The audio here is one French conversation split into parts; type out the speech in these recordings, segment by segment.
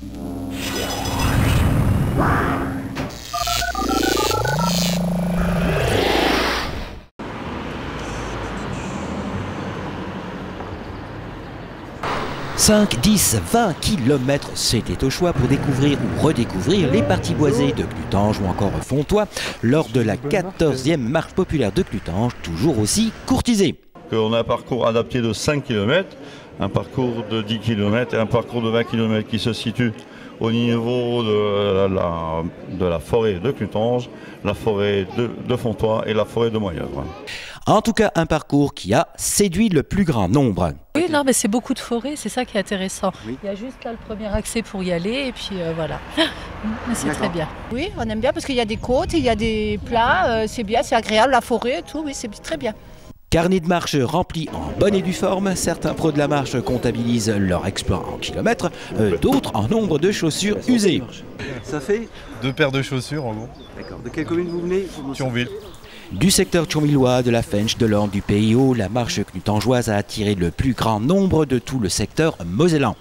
« 5, 10, 20 km, c'était au choix pour découvrir ou redécouvrir les parties boisées de Clutange ou encore Fontoy lors de la 14e marche populaire de Clutange, toujours aussi courtisée. On a un parcours adapté de 5 km, un parcours de 10 km et un parcours de 20 km qui se situe au niveau de la forêt de Clutange, la forêt de Fontoy et la forêt de Moyeuvre. En tout cas, un parcours qui a séduit le plus grand nombre. Oui, non, mais c'est beaucoup de forêts, c'est ça qui est intéressant. Oui. Il y a juste là le premier accès pour y aller et puis voilà. Mais c'est très bien. Oui, on aime bien parce qu'il y a des côtes, il y a des plats, c'est bien, c'est agréable, la forêt et tout, oui, c'est très bien. Carnet de marche rempli en bonne et due forme, certains pros de la marche comptabilisent leur exploit en kilomètres, d'autres en nombre de chaussures usées. Ça fait 2 paires de chaussures en gros. D'accord. De quelle commune vous venez? Thionville. Du secteur thionvillois, de la Fensch, de l'Orne, du Pays Haut, la marche clutangeoise a attiré le plus grand nombre de tout le secteur mosellan.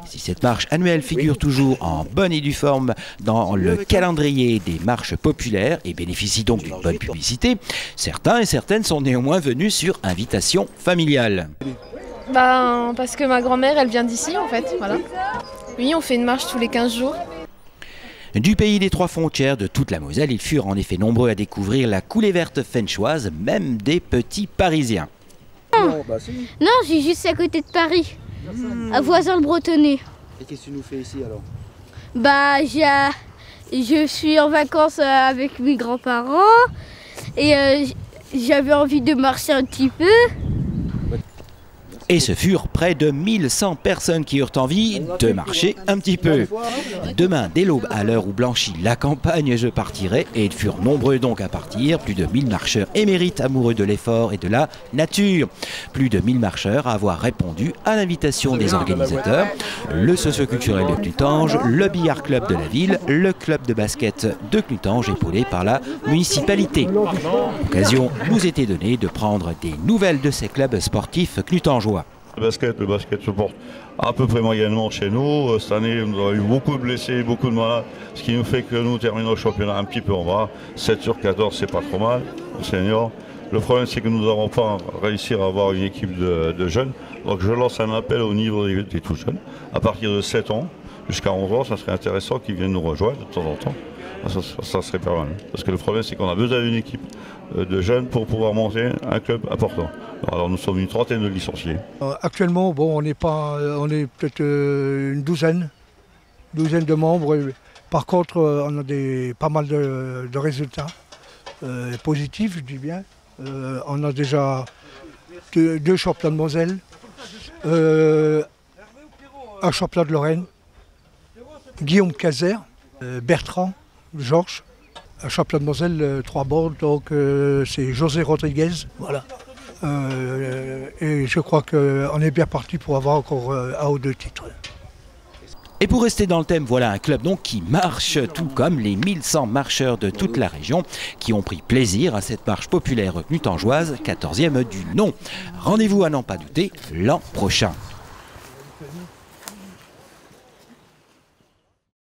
Si cette marche annuelle figure toujours en bonne et due forme dans le calendrier des marches populaires et bénéficie donc d'une bonne publicité, certains et certaines sont néanmoins venus sur invitation familiale. Parce que ma grand-mère, elle vient d'ici en fait, voilà. Oui, on fait une marche tous les 15 jours. Du pays des trois frontières, de toute la Moselle, ils furent en effet nombreux à découvrir la coulée verte fenchoise, même des petits Parisiens. Non, j'ai juste à côté de Paris, à Voisin-le-Bretonnais. Et qu'est-ce que tu nous fais ici alors? Je suis en vacances avec mes grands-parents et j'avais envie de marcher un petit peu. Et ce furent près de 1100 personnes qui eurent envie de marcher un petit peu. Demain, dès l'aube, à l'heure où blanchit la campagne, je partirai, et ils furent nombreux donc à partir, plus de 1000 marcheurs émérites amoureux de l'effort et de la nature. Plus de 1000 marcheurs à avoir répondu à l'invitation des organisateurs, le socio-culturel de Clutange, le billard club de la ville, le club de basket de Clutange épaulé par la municipalité. L'occasion nous était donnée de prendre des nouvelles de ces clubs sportifs clutangeois. Le basket se porte à peu près moyennement chez nous. Cette année, nous avons eu beaucoup de blessés, beaucoup de malades, ce qui nous fait que nous terminons le championnat un petit peu en bas. 7 sur 14, c'est pas trop mal, au senior. Le problème, c'est que nous n'avons pas réussi à avoir une équipe de jeunes. Donc je lance un appel au niveau des tout jeunes. À partir de 7 ans jusqu'à 11 ans, ça serait intéressant qu'ils viennent nous rejoindre de temps en temps. Ça serait pas mal. Parce que le problème, c'est qu'on a besoin d'une équipe de jeunes pour pouvoir monter un club important. Alors nous sommes une trentaine de licenciés. Actuellement, on est peut-être une douzaine de membres. Par contre, on a pas mal de résultats positifs, je dis bien. On a déjà deux champions de Moselle, un champion de Lorraine, Guillaume Cazer, Bertrand, Georges, un champion de Moselle, 3 bords, donc c'est José Rodriguez, voilà. Et je crois qu'on est bien parti pour avoir encore un ou deux titres. Et pour rester dans le thème, voilà un club donc qui marche, tout comme les 1100 marcheurs de toute la région qui ont pris plaisir à cette marche populaire clutangeoise, 14e du nom. Rendez-vous à n'en pas douter l'an prochain.